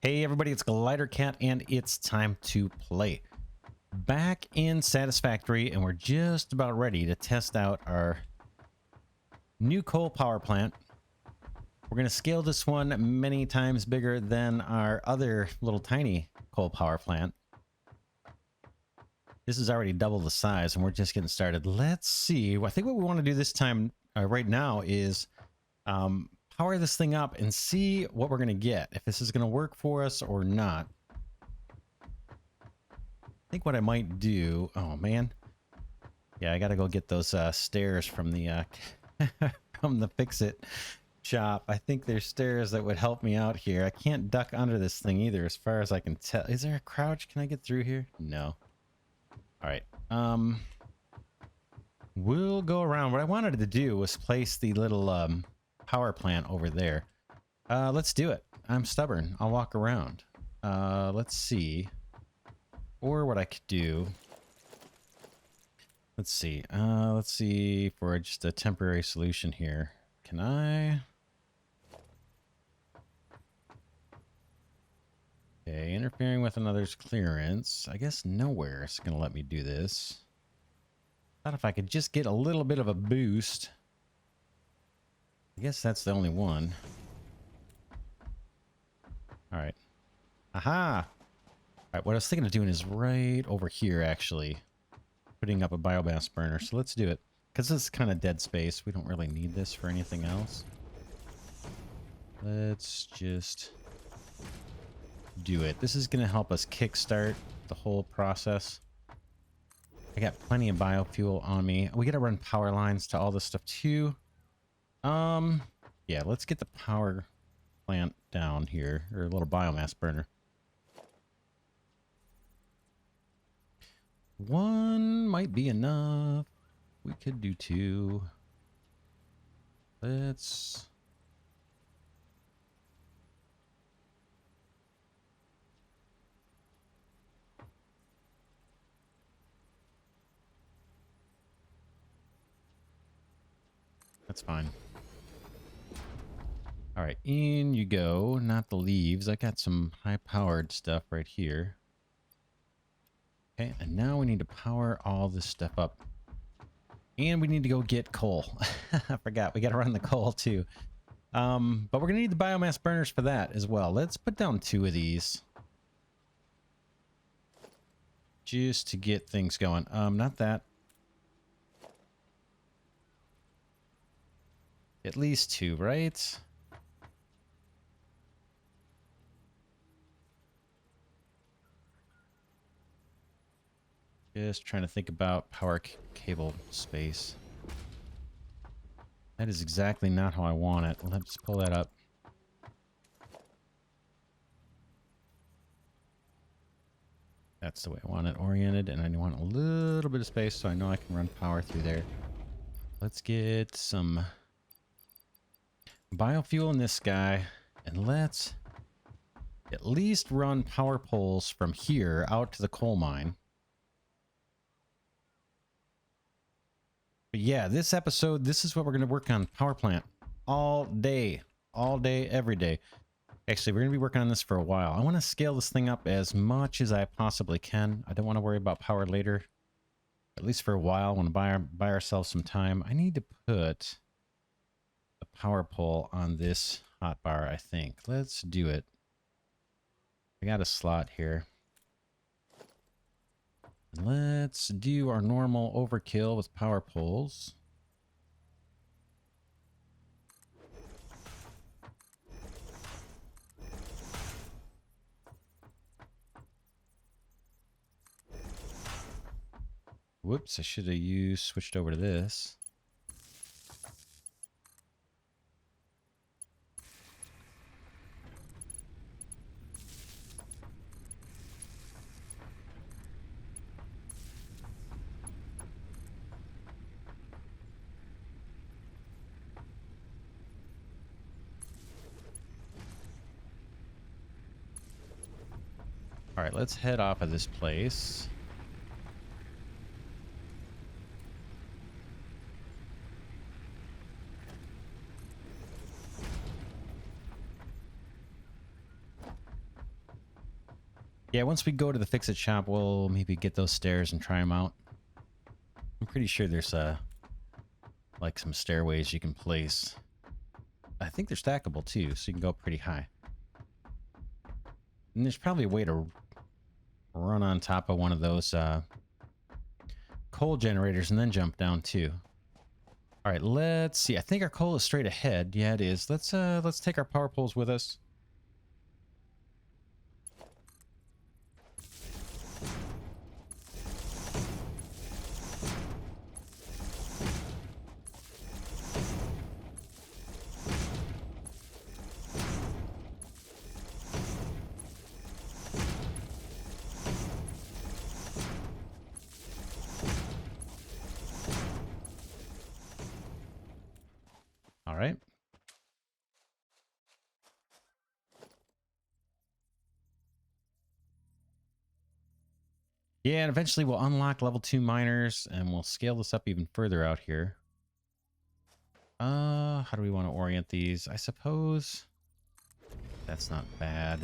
Hey everybody, it's Glidercat and it's time to play. Back in Satisfactory, and we're just about ready to test out our new coal power plant. We're going to scale this one many times bigger than our other little tiny coal power plant. This is already double the size and we're just getting started. Let's see. I think what we want to do this time right now is power this thing up and see what we're going to get, if this is going to work for us or not. I think what I might do, oh man, yeah, I gotta go get those stairs from the from the fix-it shop. I think there's stairs that would help me out here. I can't duck under this thing either, as far as I can tell. Is there a crouch? Can I get through here? No. All right. We'll go around. What I wanted to do was place the little power plant over there. Let's do it. I'm stubborn. I'll walk around. Let's see. Or what I could do. Let's see for just a temporary solution here. Can I? Okay, interfering with another's clearance. I guess nowhere is going to let me do this. Thought if I could just get a little bit of a boost. I guess that's the only one. All right. Aha! All right, what I was thinking of doing is right over here, actually. Putting up a biomass burner. So let's do it. Because this is kind of dead space. We don't really need this for anything else. Let's just do it. This is going to help us kickstart the whole process. I got plenty of biofuel on me. We got to run power lines to all this stuff too. Yeah, let's get the power plant down here, or a little biomass burner. One might be enough. We could do two. Let's... That's fine. All right, in you go. Not the leaves. I got some high-powered stuff right here. Okay, and now we need to power all this stuff up. And we need to go get coal. I forgot. We got to run the coal too. But we're going to need the biomass burners for that as well. Let's put down 2 of these. Just to get things going. Not that. At least 2, right? Just trying to think about power cable space. That is exactly not how I want it. Let's pull that up. That's the way I want it oriented, and I want a little bit of space so I know I can run power through there. Let's get some biofuel in this guy, and let's at least run power poles from here out to the coal mine. But yeah, this episode, this is what we're going to work on. Power plant all day, every day. Actually, we're going to be working on this for a while. I want to scale this thing up as much as I possibly can. I don't want to worry about power later, at least for a while. I want to buy ourselves some time. I need to put a power pole on this hotbar, I think. Let's do it. I got a slot here. Let's do our normal overkill with power poles. Whoops, I should have switched over to this. All right, let's head off of this place. Yeah, once we go to the fix-it shop, we'll maybe get those stairs and try them out. I'm pretty sure there's like some stairways you can place. I think they're stackable too, so you can go pretty high. And there's probably a way to run on top of one of those coal generators and then jump down too. All right, let's see. I think our coal is straight ahead. Yeah, it is. Let's take our power poles with us. All right. Yeah, and eventually we'll unlock level 2 miners, and we'll scale this up even further out here. How do we want to orient these? I suppose that's not bad.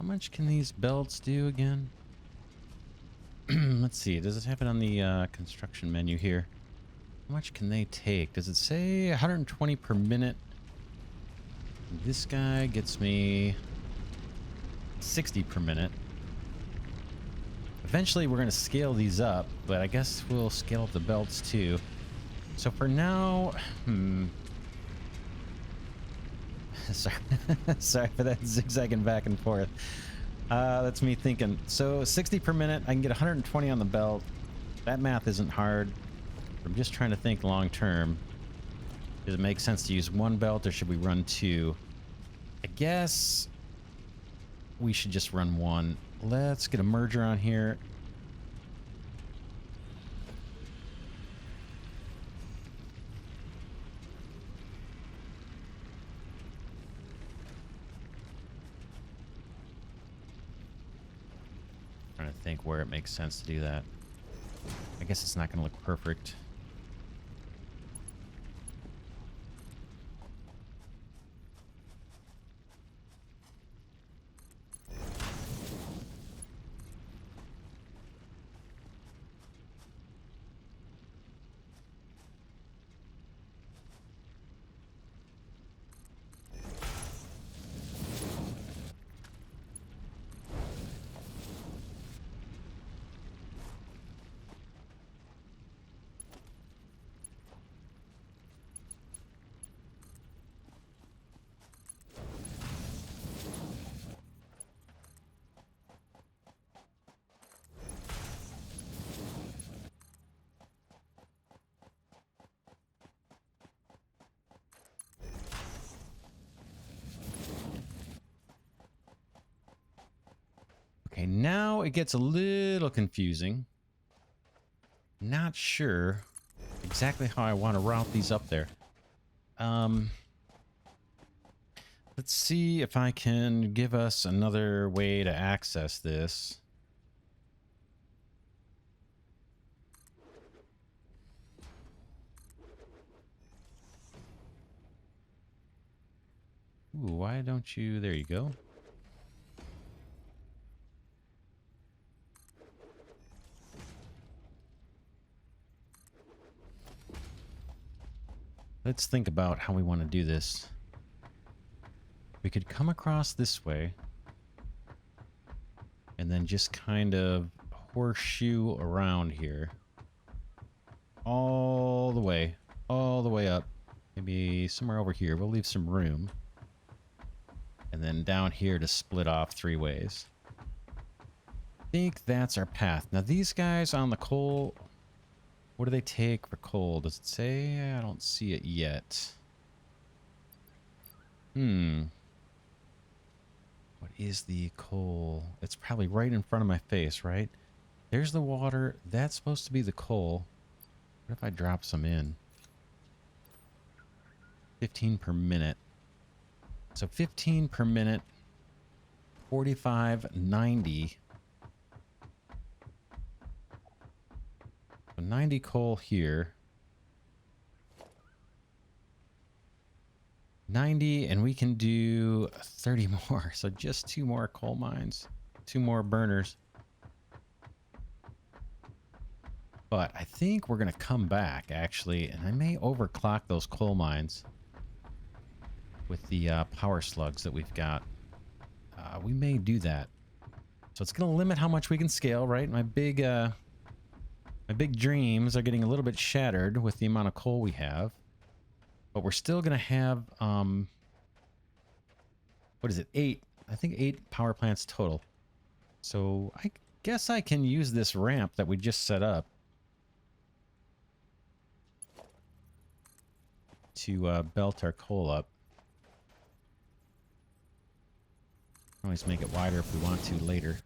How much can these belts do again? Let's see. Does it have it on the construction menu here? How much can they take? Does it say 120 per minute? This guy gets me 60 per minute. Eventually we're going to scale these up, but I guess we'll scale up the belts too. So for now, sorry, sorry for that zigzagging back and forth. That's me thinking. So 60 per minute, I can get 120 on the belt. That math isn't hard. I'm just trying to think long term. Does it make sense to use one belt, or should we run two? I guess we should just run one. Let's get a merger on here. Trying to think where it makes sense to do that. I guess it's not going to look perfect. Okay, now it gets a little confusing. Not sure exactly how I want to route these up there. Let's see if I can give us another way to access this. Ooh, why don't you... There you go. Let's think about how we want to do this. We could come across this way and then just kind of horseshoe around here. All the way up. Maybe somewhere over here. We'll leave some room. And then down here to split off 3 ways. I think that's our path. Now these guys on the coal, what do they take for coal? Does it say? I don't see it yet. What is the coal? It's probably right in front of my face, right? There's the water. That's supposed to be the coal. What if I drop some in? 15 per minute. So 15 per minute. 45.90. So 90 coal here. 90, and we can do 30 more. So just 2 more coal mines. 2 more burners. But I think we're going to come back, actually, and I may overclock those coal mines with the power slugs that we've got. We may do that. So it's going to limit how much we can scale, right? My big dreams are getting a little bit shattered with the amount of coal we have. But we're still going to have, what is it, 8? I think 8 power plants total. So I guess I can use this ramp that we just set up to belt our coal up. Always make it wider if we want to later.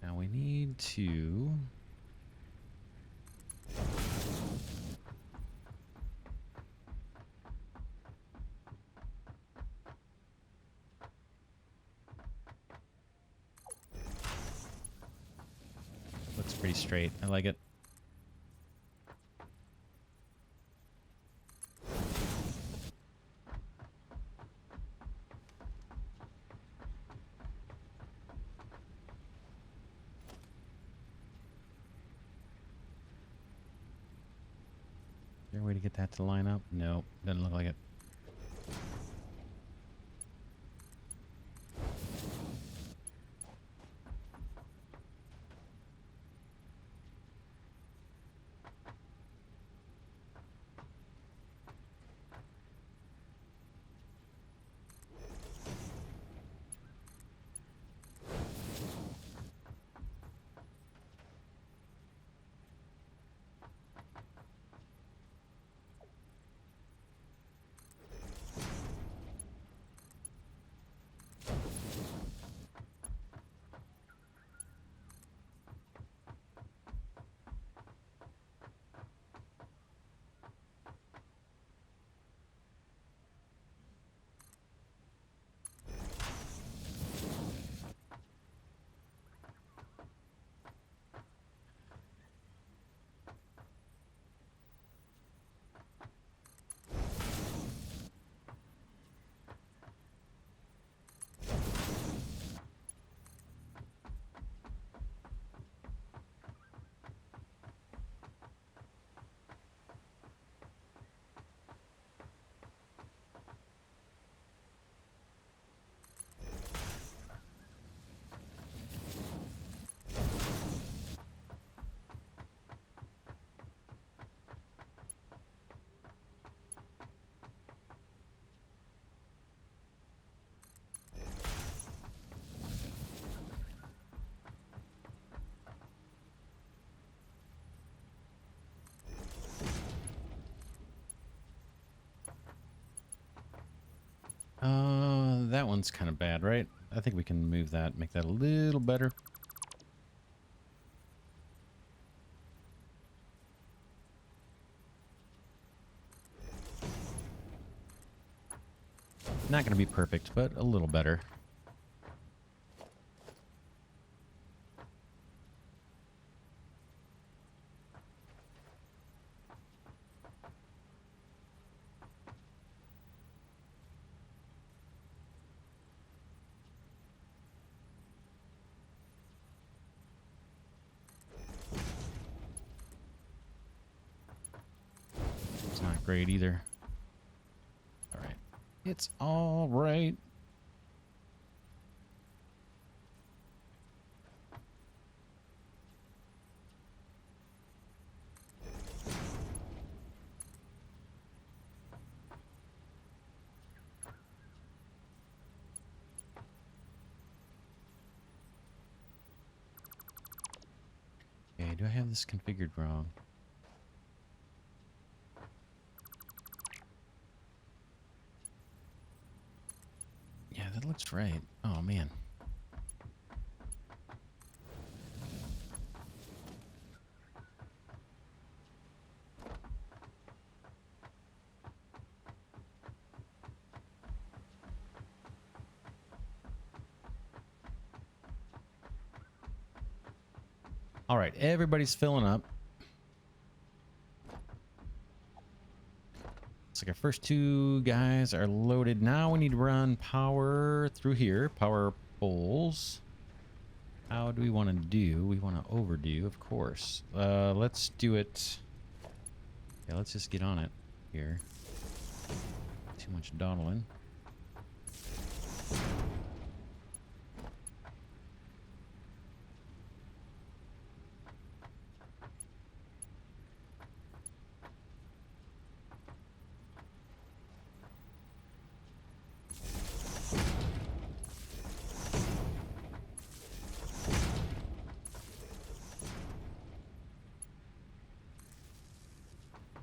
Now we need to... Looks pretty straight. I like it. Is there a way to get that to line up? No, doesn't look like it. That one's kind of bad, right? I think we can move that, make that a little better. Not going to be perfect, but a little better. great either. All right. It's all right. Okay, do I have this configured wrong? Yeah, that looks right. Oh, man. All right, everybody's filling up. Looks like our first two guys are loaded. Now we need to run power through here. Power poles. How do we want to do? We want to overdo, of course. Let's do it. Yeah, let's just get on it here. Too much dawdling.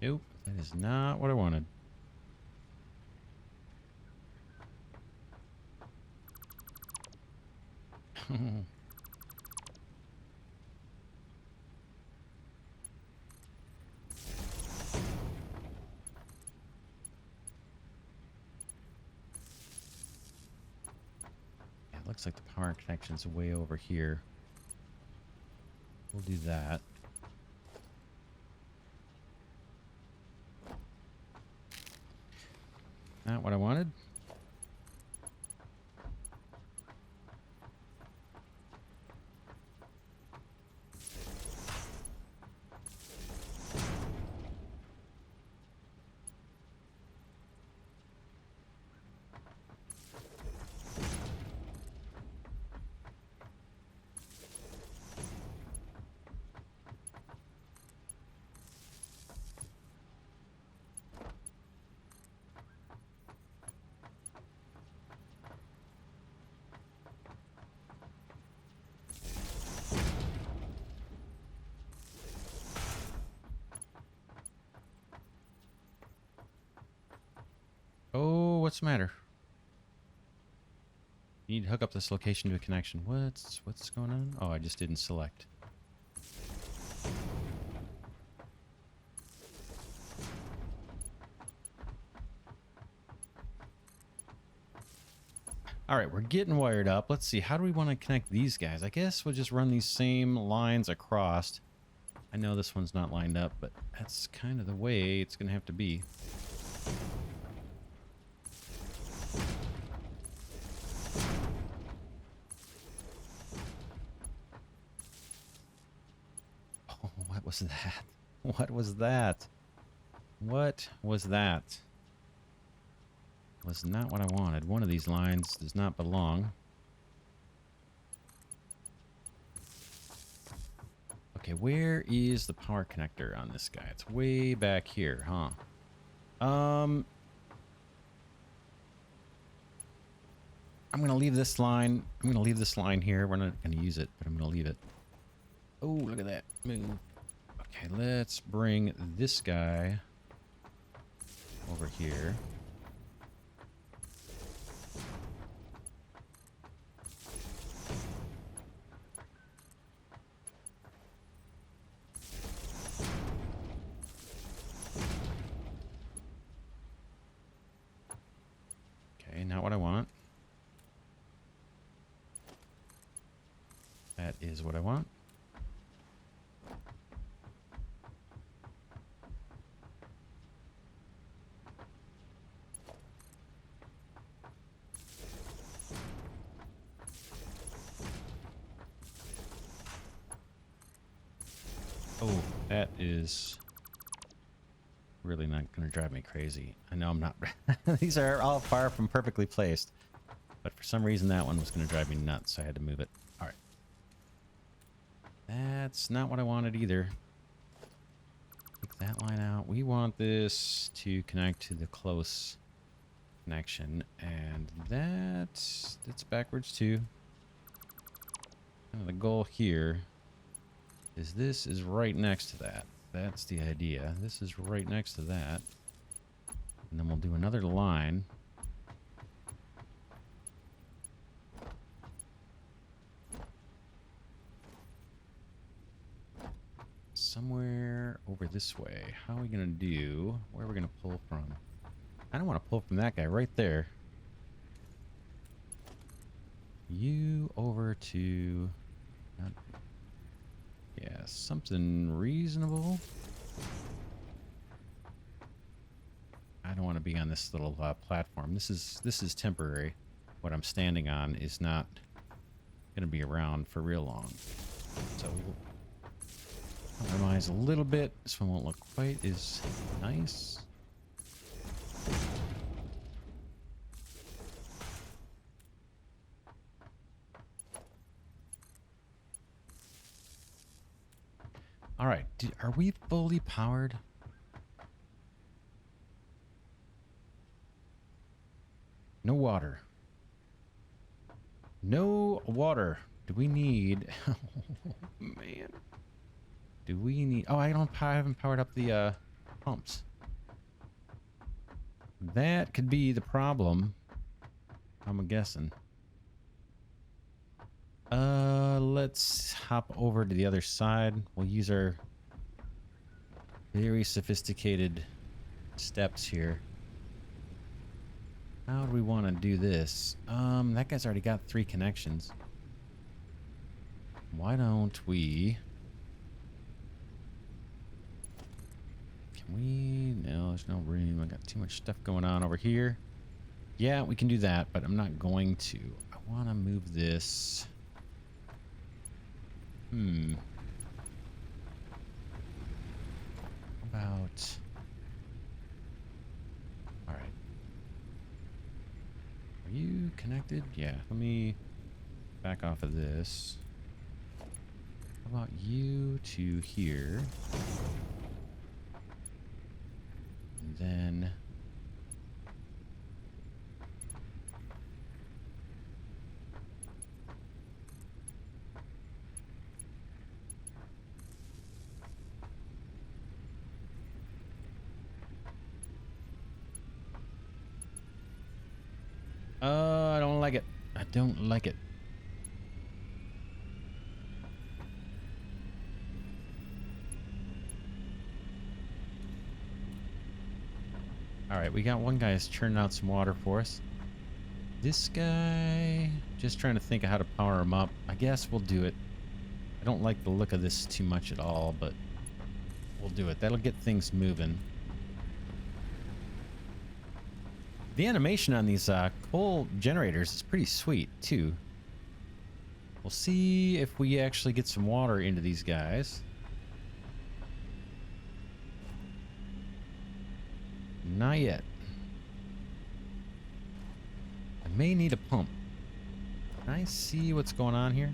Nope, that is not what I wanted. Yeah, it looks like the power connection's way over here. We'll do that. Not what I wanted. Oh, what's the matter? You need to hook up this location to a connection. What's going on? Oh, I just didn't select. All right, we're getting wired up. Let's see. How do we want to connect these guys? I guess we'll just run these same lines across. I know this one's not lined up, but that's kind of the way it's going to have to be. Oh, what was that? What was that? What was that? Was not what I wanted. One of these lines does not belong. Okay, where is the power connector on this guy? It's way back here, huh? I'm gonna leave this line. I'm gonna leave this line here. We're not gonna use it, but I'm gonna leave it. Oh, look at that move. Okay, let's bring this guy over here. Okay, not what I want. That is what I want. Oh, that is really not going to drive me crazy. I know I'm not. These are all far from perfectly placed. But for some reason, that one was going to drive me nuts, so I had to move it. All right. That's not what I wanted either. Take that line out. We want this to connect to the close connection. And that's backwards too. Kind of the goal here is this is right next to that. That's the idea. This is right next to that. And then we'll do another line. Somewhere over this way. How are we going to do? Where are we going to pull from? I don't want to pull from that guy right there. You over to... yeah, something reasonable. I don't want to be on this little platform. This is temporary. What I'm standing on is not going to be around for real long. So we'll compromise a little bit. This one won't look quite as nice. All right, are we fully powered? No water. No water. Do we need... oh, man. Do we need... oh, I haven't powered up the pumps. That could be the problem. I'm guessing. Let's hop over to the other side. We'll use our very sophisticated steps here. How do we want to do this? That guy's already got 3 connections. Why don't we... can we... no, there's no room. I got too much stuff going on over here. Yeah, we can do that, but I'm not going to. I want to move this... How about... alright. Are you connected? Yeah, let me back off of this. How about you to here? And then... I don't like it. I don't like it. Alright, we got one guy who's churning out some water for us. This guy... just trying to think of how to power him up. I guess we'll do it. I don't like the look of this too much at all, but we'll do it. That'll get things moving. The animation on these coal generators is pretty sweet, too. We'll see if we actually get some water into these guys. Not yet. I may need a pump. Can I see what's going on here?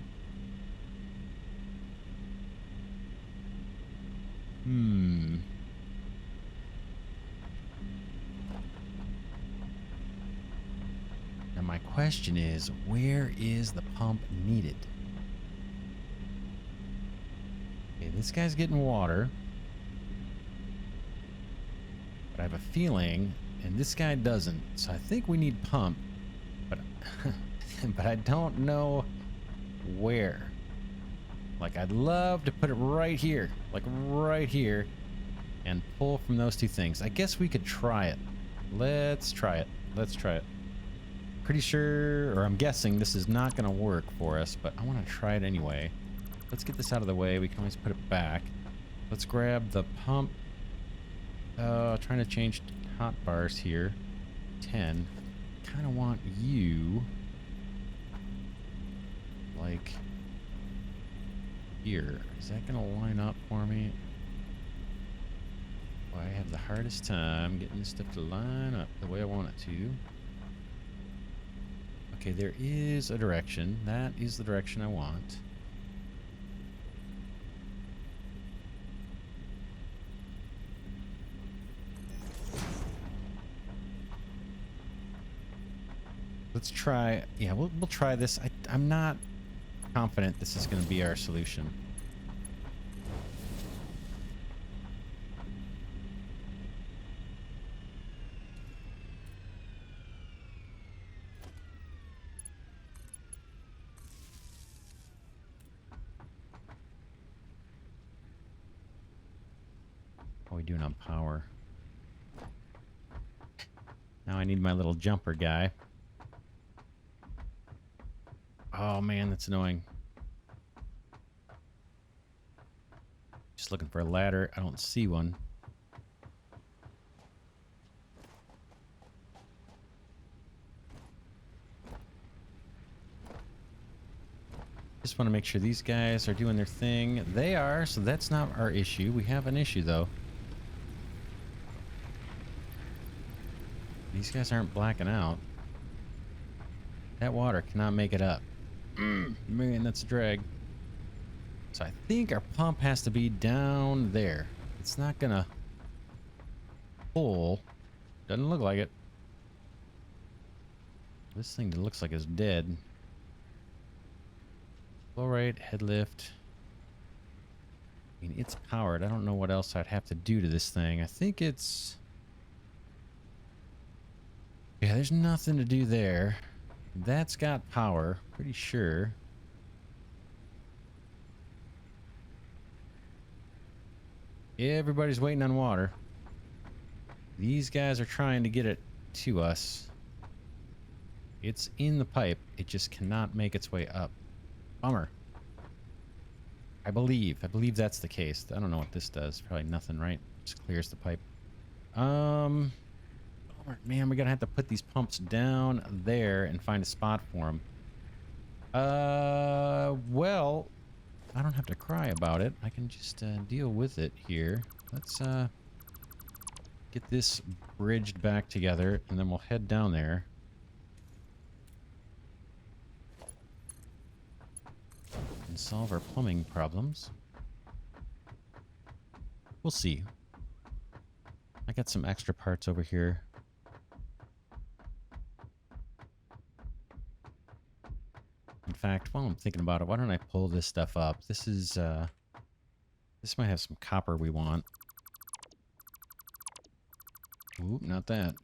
Now my question is, where is the pump needed? Okay, this guy's getting water. But I have a feeling, and this guy doesn't, so I think we need pump, but but I don't know where. Like, I'd love to put it right here, like right here, and pull from those 2 things. I guess we could try it. Let's try it. Let's try it. Pretty sure, or I'm guessing this is not going to work for us, but I want to try it anyway. Let's get this out of the way. We can always put it back. Let's grab the pump. Trying to change hot bars here. 10. Kind of want you like here. Is that gonna line up for me? I have the hardest time getting this stuff to line up the way I want it to. Okay, there is a direction. That is the direction I want. Let's try. Yeah, we'll try this. I'm not confident this is going to be our solution. How are we doing on power? Now I need my little jumper guy. Oh man, that's annoying. Just looking for a ladder. I don't see one. Just want to make sure these guys are doing their thing. They are, so that's not our issue. We have an issue though. These guys aren't blacking out. That water cannot make it up. Man, that's a drag. So I think our pump has to be down there. It's not gonna pull. Doesn't look like it. This thing looks like it's dead. Flow rate, head lift. I mean, it's powered. I don't know what else I'd have to do to this thing. I think it's... Yeah, there's nothing to do there. That's got power, pretty sure. Everybody's waiting on water. These guys are trying to get it to us. It's in the pipe. It just cannot make its way up. Bummer. I believe that's the case. I don't know what this does. Probably nothing, right? Just clears the pipe. Man, we're gonna have to put these pumps down there and find a spot for them. Well, I don't have to cry about it. I can just deal with it here. Let's get this bridged back together, and then we'll head down there. And solve our plumbing problems. We'll see. I got some extra parts over here. In fact, while I'm thinking about it, why don't I pull this stuff up? This is, this might have some copper we want. Ooh, not that.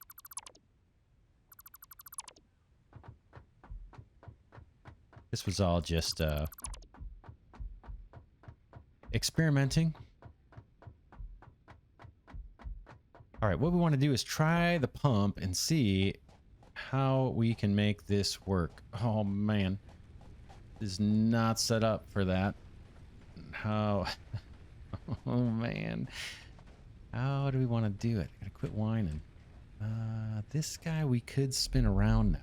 This was all just, experimenting. All right, what we want to do is try the pump and see how we can make this work. Oh, man. Is not set up for that. How? Oh man, how do we want to do it? I gotta quit whining. This guy we could spin around now.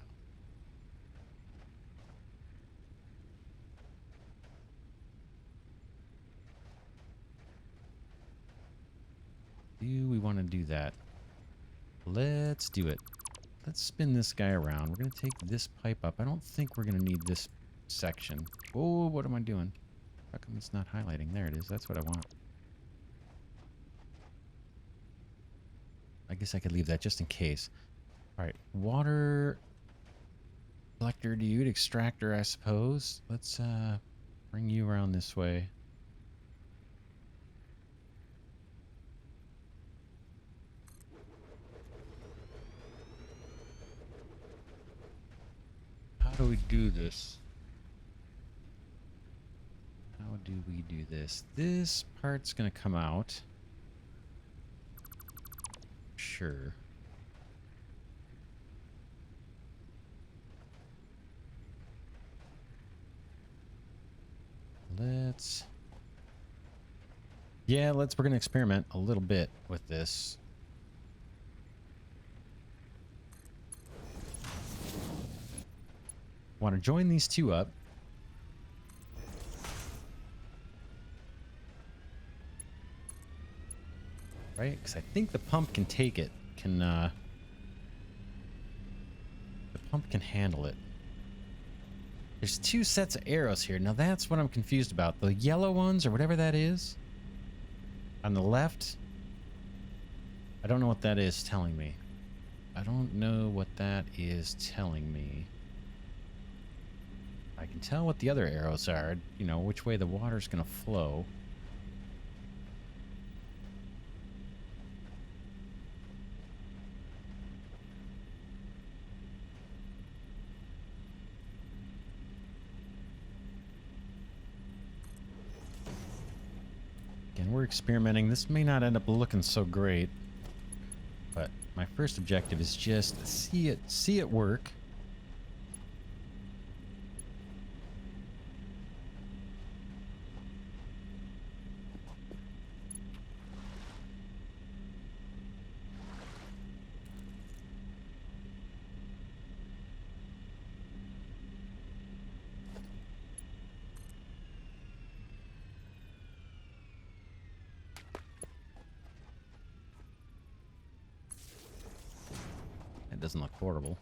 Do we want to do that? Let's do it. Let's spin this guy around. We're gonna take this pipe up. I don't think we're gonna need this section. Oh, what am I doing? How come it's not highlighting? There it is. That's what I want. I guess I could leave that just in case. All right, water collector, dude, extractor, I suppose. Let's bring you around this way. How do we do this? How do we do this? This part's gonna come out. Sure. Let's... Yeah, we're gonna experiment a little bit with this. Want to join these two up. Right? Because I think the pump can take it. The pump can handle it. There's two sets of arrows here. Now that's what I'm confused about. The yellow ones, or whatever that is, on the left. I don't know what that is telling me. I don't know what that is telling me. I can tell what the other arrows are. You know, which way the water's going to flow. Again, we're experimenting. This may not end up looking so great, but my first objective is just see it work. It doesn't look horrible.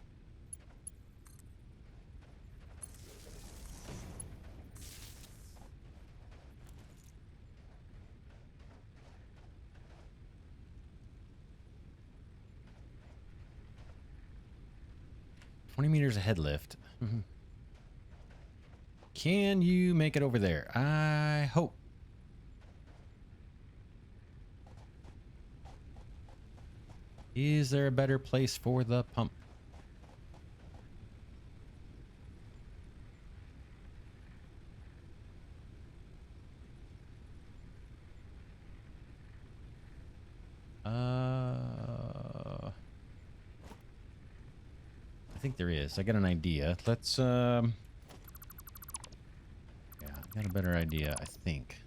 $20 ahead lift. Can you make it over there? I hope. Is there a better place for the pump? I think there is. I got an idea. Let's yeah, I got a better idea, I think.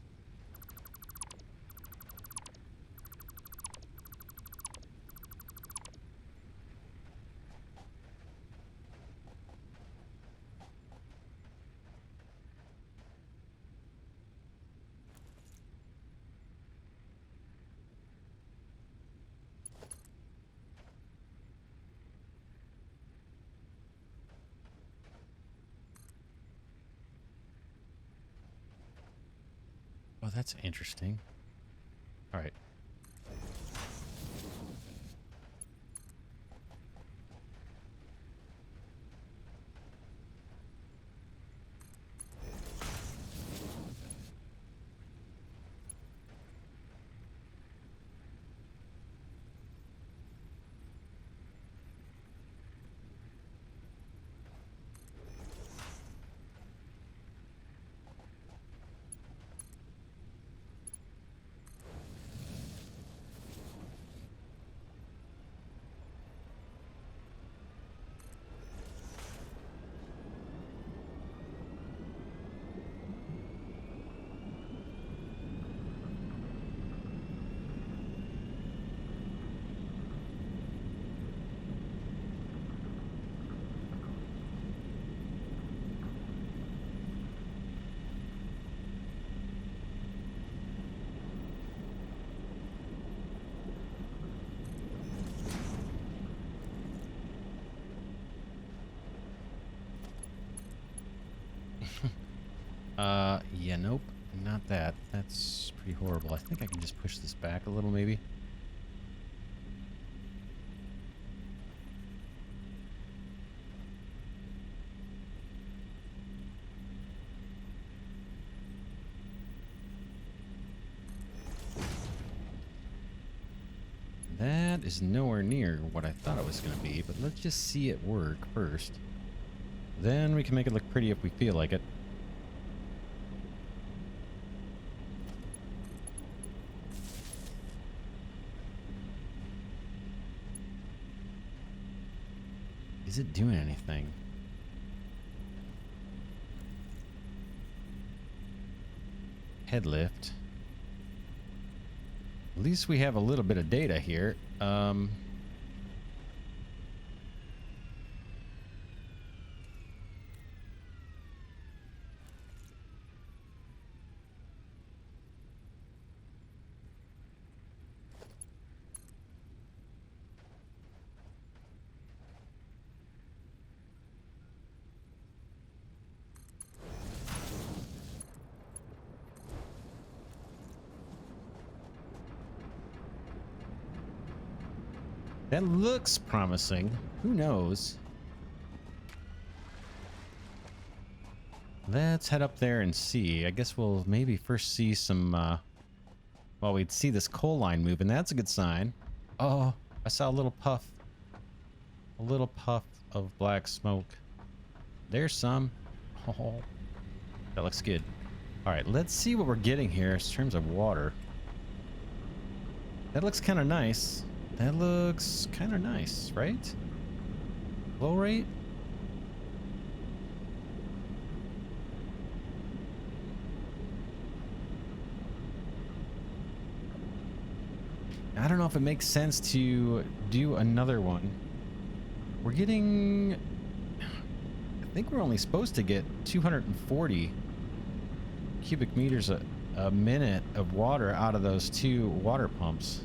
Oh, that's interesting. All right. Yeah, nope. Not that. That's pretty horrible. I think I can just push this back a little, maybe. That is nowhere near what I thought it was going to be, but let's just see it work first. Then we can make it look pretty if we feel like it. Is it doing anything? Head lift. At least we have a little bit of data here. That looks promising. Who knows? Let's head up there and see. I guess we'll maybe first see some, well, we'd see this coal line moving. That's a good sign. Oh, I saw a little puff. A little puff of black smoke. There's some. Oh, that looks good. All right, let's see what we're getting here in terms of water. That looks kind of nice. That looks kind of nice, right? Flow rate? I don't know if it makes sense to do another one. We're getting... I think we're only supposed to get 240 cubic meters a minute of water out of those 2 water pumps.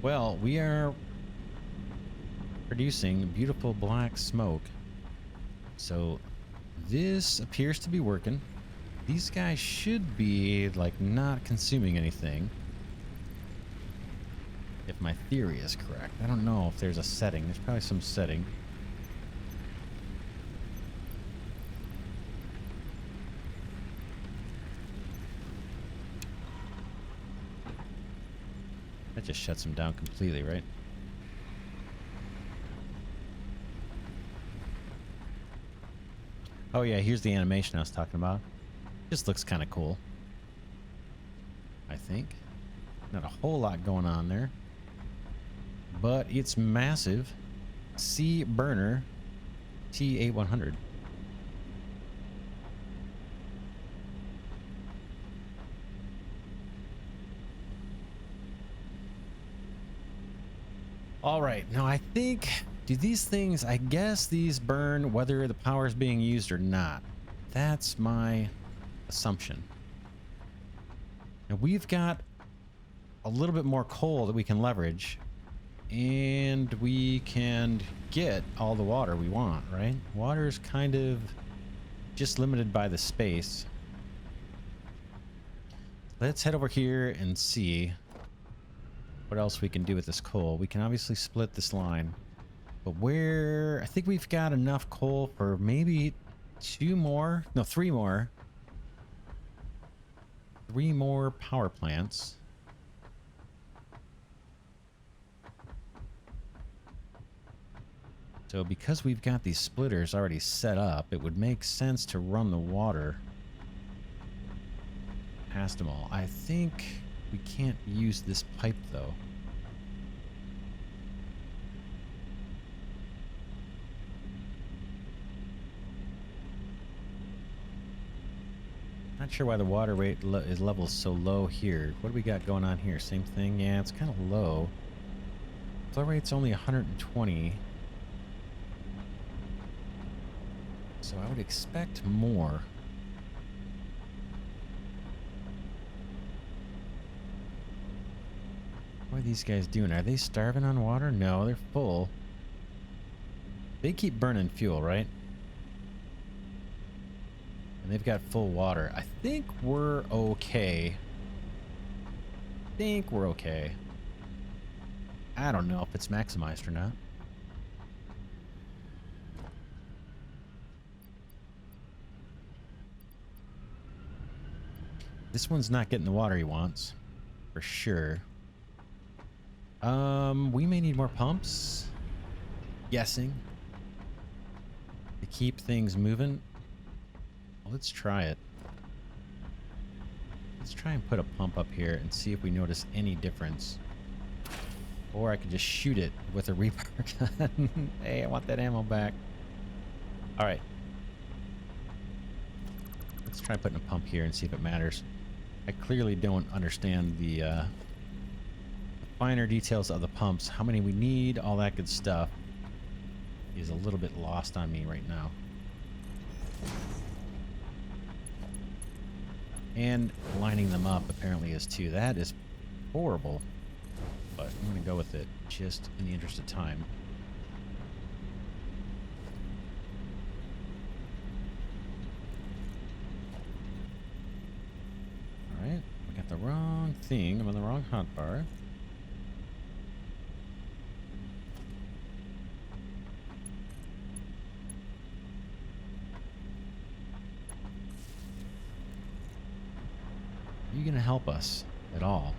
Well, we are producing beautiful black smoke. So this appears to be working. These guys should be like not consuming anything. If my theory is correct. I don't know if there's a setting. There's probably some setting. That just shuts them down completely, right? Oh yeah, here's the animation I was talking about. Just looks kind of cool. I think. Not a whole lot going on there. But it's massive. Sea burner T8100. All right, now I think, do these things, I guess these burn whether the power is being used or not. That's my assumption. Now we've got a little bit more coal that we can leverage, and we can get all the water we want, right? Water is kind of just limited by the space. Let's head over here and see what else we can do with this coal. We can obviously split this line, but where I think we've got enough coal for maybe 3 more power plants. So because we've got these splitters already set up, it would make sense to run the water past them all. I think we can't use this pipe though. Not sure why the water rate is level so low here. What do we got going on here? Same thing? Yeah, it's kind of low. Flow rate's only 120. So I would expect more. What are these guys doing? Are they starving on water? No, they're full. They keep burning fuel, right? And they've got full water. I think we're okay. I don't know if it's maximized or not. This one's not getting the water he wants, for sure. We may need more pumps. Guessing. To keep things moving. Well, let's try it. Let's try and put a pump up here and see if we notice any difference. Or I could just shoot it with a Reaper gun. Hey, I want that ammo back. Alright. Let's try putting a pump here and see if it matters. I clearly don't understand the finer details of the pumps. How many we need, all that good stuff is a little bit lost on me right now. And lining them up apparently is too. That is horrible. But I'm going to go with it just in the interest of time. Alright, we got the wrong thing. I'm on the wrong hotbar. Are you going to help us at all?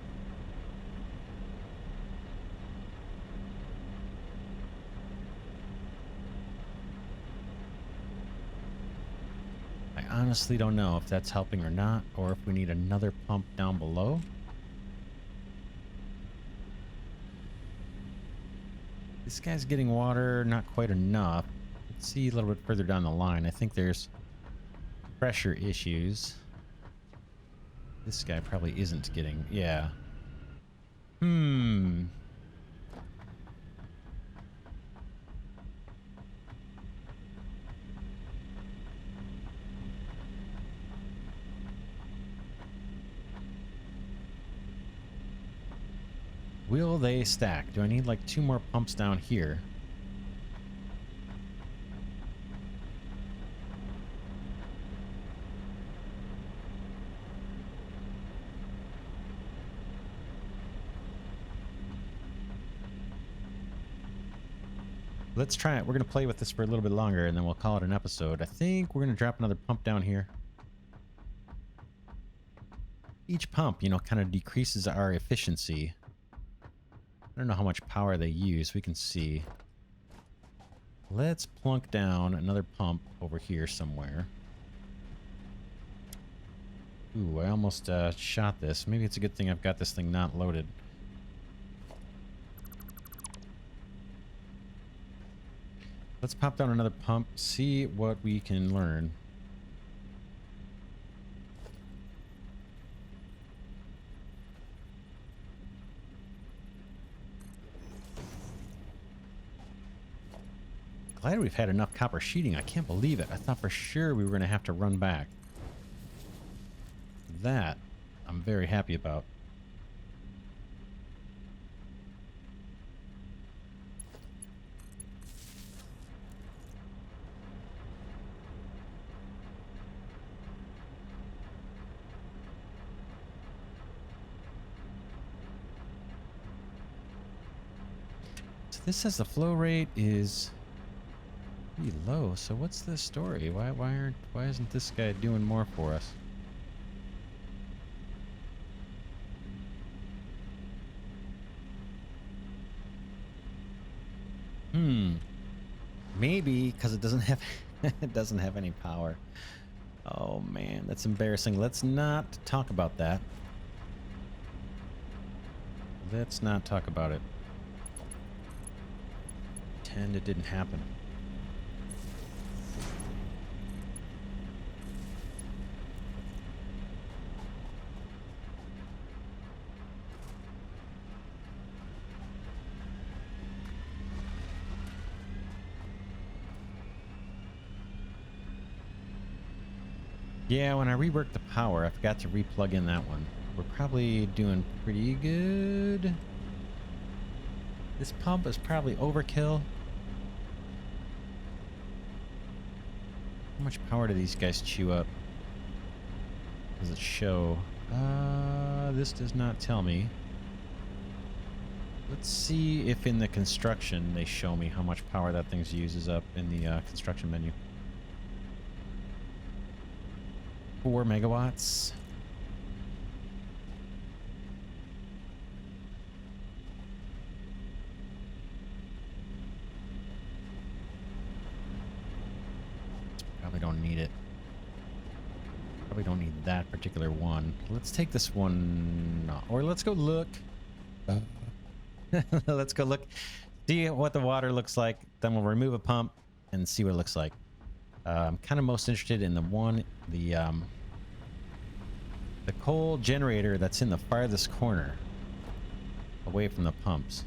I honestly don't know if that's helping or not, or if we need another pump down below. This guy's getting water, not quite enough. Let's see a little bit further down the line. I think there's pressure issues. This guy probably isn't getting... Yeah. Will they stack? Do I need like 2 more pumps down here? Let's try it. We're going to play with this for a little bit longer, and then we'll call it an episode. I think we're going to drop another pump down here. Each pump, you know, kind of decreases our efficiency. I don't know how much power they use. We can see. Let's plunk down another pump over here somewhere. Ooh, I almost shot this. Maybe it's a good thing I've got this thing not loaded. Let's pop down another pump, see what we can learn. Glad we've had enough copper sheeting. I can't believe it. I thought for sure we were going to have to run back. That I'm very happy about. So this says the flow rate is pretty low. So what's the story? Why isn't this guy doing more for us? Maybe because it doesn't have it doesn't have any power. Oh man, that's embarrassing. Let's not talk about that. Let's not talk about it. Pretend it didn't happen. Yeah, when I reworked the power, I forgot to replug in that one. We're probably doing pretty good. This pump is probably overkill. How much power do these guys chew up? Does it show? This does not tell me. Let's see if in the construction they show me how much power that thing uses up in the construction menu. 4 megawatts. Probably don't need it. Probably don't need that particular one. Let's take this one, or let's go look. Let's go look, see what the water looks like. Then we'll remove a pump and see what it looks like. I'm kind of most interested in the coal generator that's in the farthest corner, away from the pumps.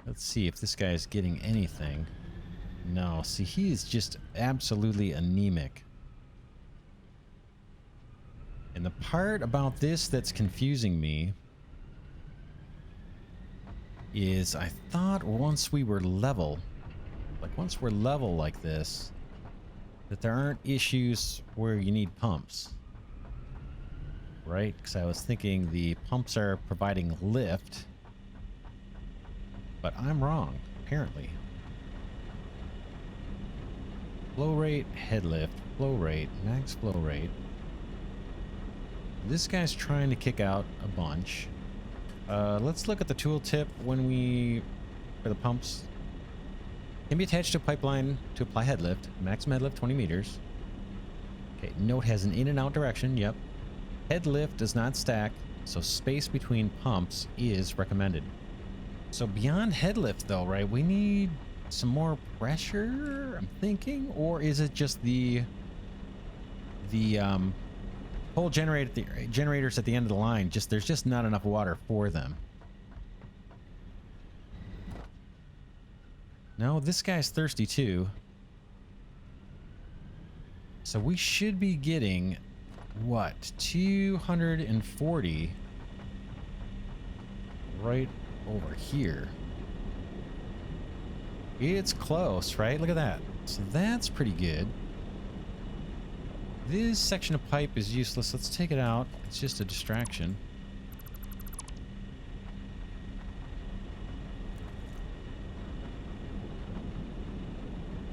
Let's see if this guy is getting anything. No, see, he is just absolutely anemic. And the part about this that's confusing me is I thought once we were level, like once we're level like this that there aren't issues where you need pumps. Right? Because I was thinking the pumps are providing lift. But I'm wrong, apparently. Flow rate, head lift, flow rate, max flow rate. This guy's trying to kick out a bunch. Let's look at the tooltip for the pumps. Can be attached to a pipeline to apply head lift. Maximum head lift 20 meters. Okay, note has an in and out direction. Yep. Head lift does not stack, so space between pumps is recommended. So beyond head lift though, right? We need some more pressure, I'm thinking, or is it just the whole generators at the end of the line? There's just not enough water for them. No, this guy's thirsty too. So we should be getting what, 240 right over here. It's close, right? Look at that. So that's pretty good. This section of pipe is useless. Let's take it out. It's just a distraction.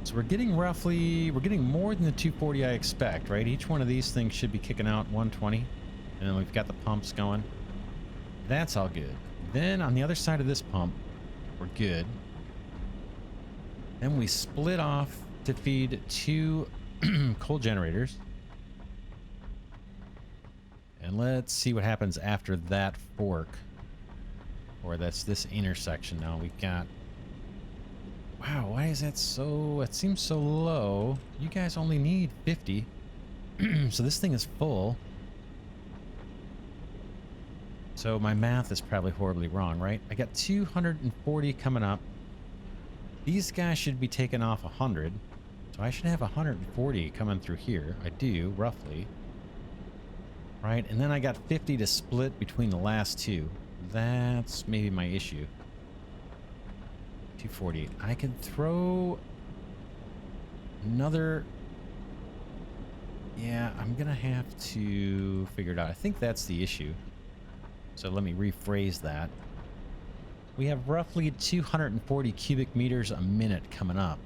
So we're getting more than the 240 I expect, right? Each one of these things should be kicking out 120. And then we've got the pumps going. That's all good. Then on the other side of this pump, we're good. Then we split off to feed 2 coal generators. And let's see what happens after that fork. Or that's this intersection now. We've got... Wow, why is that so... It seems so low. You guys only need 50. So this thing is full. So my math is probably horribly wrong, right? I got 240 coming up. These guys should be taking off 100. So I should have 140 coming through here. I do, roughly. Right, and then I got 50 to split between the last two. That's maybe my issue. 240. I could throw another... Yeah, I'm gonna have to figure it out. I think that's the issue. So let me rephrase that. We have roughly 240 cubic meters a minute coming up.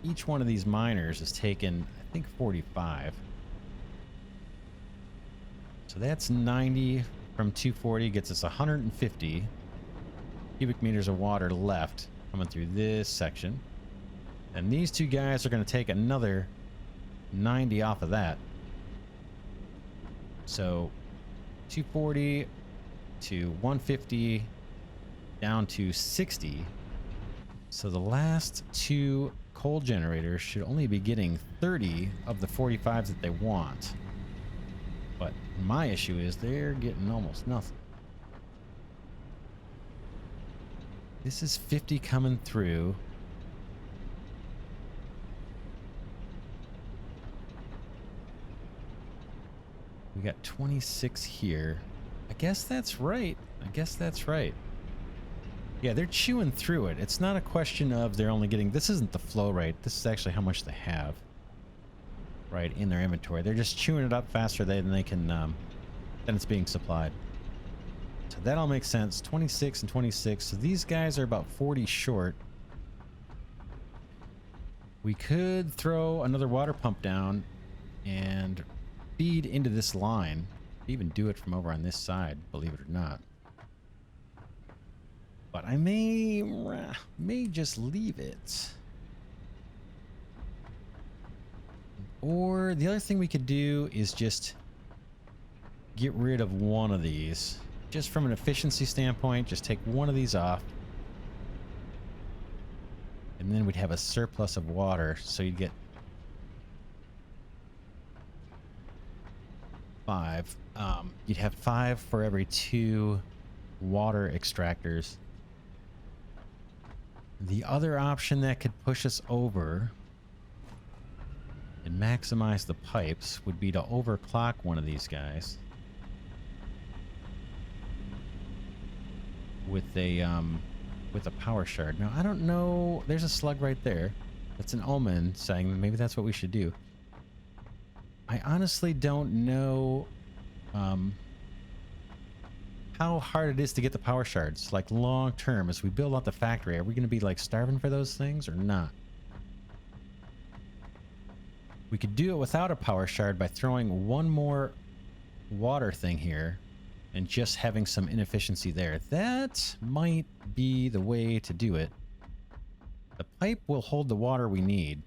Each one of these miners is taking, I think, 45. So that's 90 from 240, gets us 150 cubic meters of water left coming through this section. And these two guys are going to take another 90 off of that. So 240 to 150 down to 60. So the last two coal generators should only be getting 30 of the 45s that they want. But my issue is they're getting almost nothing. This is 50 coming through. We got 26 here. I guess that's right. Yeah, they're chewing through it. It's not a question of they're only getting... This isn't the flow rate. This is actually how much they have, right, in their inventory. They're just chewing it up faster than they can... than it's being supplied. So that all makes sense. 26 and 26. So these guys are about 40 short. We could throw another water pump down and feed into this line. Even do it from over on this side, believe it or not. But I may just leave it. Or the other thing we could do is just get rid of one of these. Just from an efficiency standpoint, just take one of these off. And then we'd have a surplus of water, so you'd get 5. You'd have 5 for every 2 water extractors. The other option that could push us over and maximize the pipes would be to overclock one of these guys with a power shard. Now I don't know. There's a slug right there. That's an omen saying maybe that's what we should do. I honestly don't know how hard it is to get the power shards, like long term. As we build out the factory, are we going to be like starving for those things or not? We could do it without a power shard by throwing one more water thing here and just having some inefficiency there. That might be the way to do it. The pipe will hold the water we need.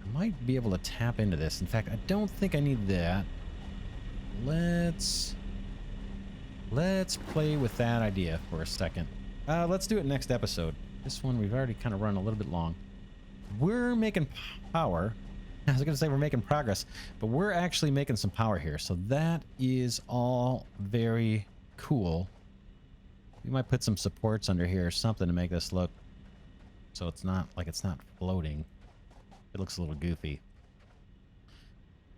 I might be able to tap into this. In fact, I don't think I need that. Let's play with that idea for a second. Let's do it next episode. This one we've already kind of run a little bit long. We're making power. I was going to say we're making progress, but we're actually making some power here. So that is all very cool. We might put some supports under here or something to make this look so it's not like it's not floating. It looks a little goofy.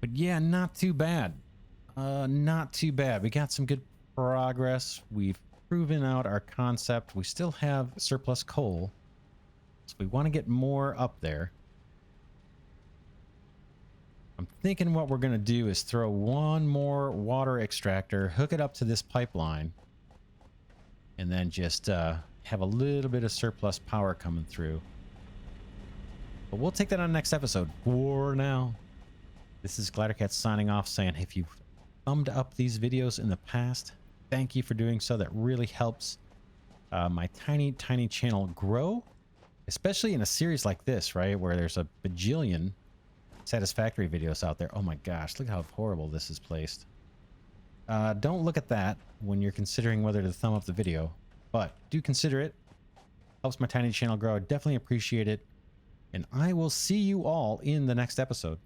But yeah, not too bad. Not too bad. We got some good progress. We've proven out our concept. We still have surplus coal. So we want to get more up there. I'm thinking what we're going to do is throw one more water extractor, hook it up to this pipeline, and then just have a little bit of surplus power coming through. But we'll take that on next episode. For now, this is Glidercat signing off, saying if you've thumbed up these videos in the past, thank you for doing so. That really helps my tiny channel grow, especially in a series like this, right, where there's a bajillion Satisfactory videos out there. Oh my gosh, look how horrible this is placed. Don't look at that when you're considering whether to thumb up the video, but do consider it. Helps my tiny channel grow. I definitely appreciate it. And I will see you all in the next episode.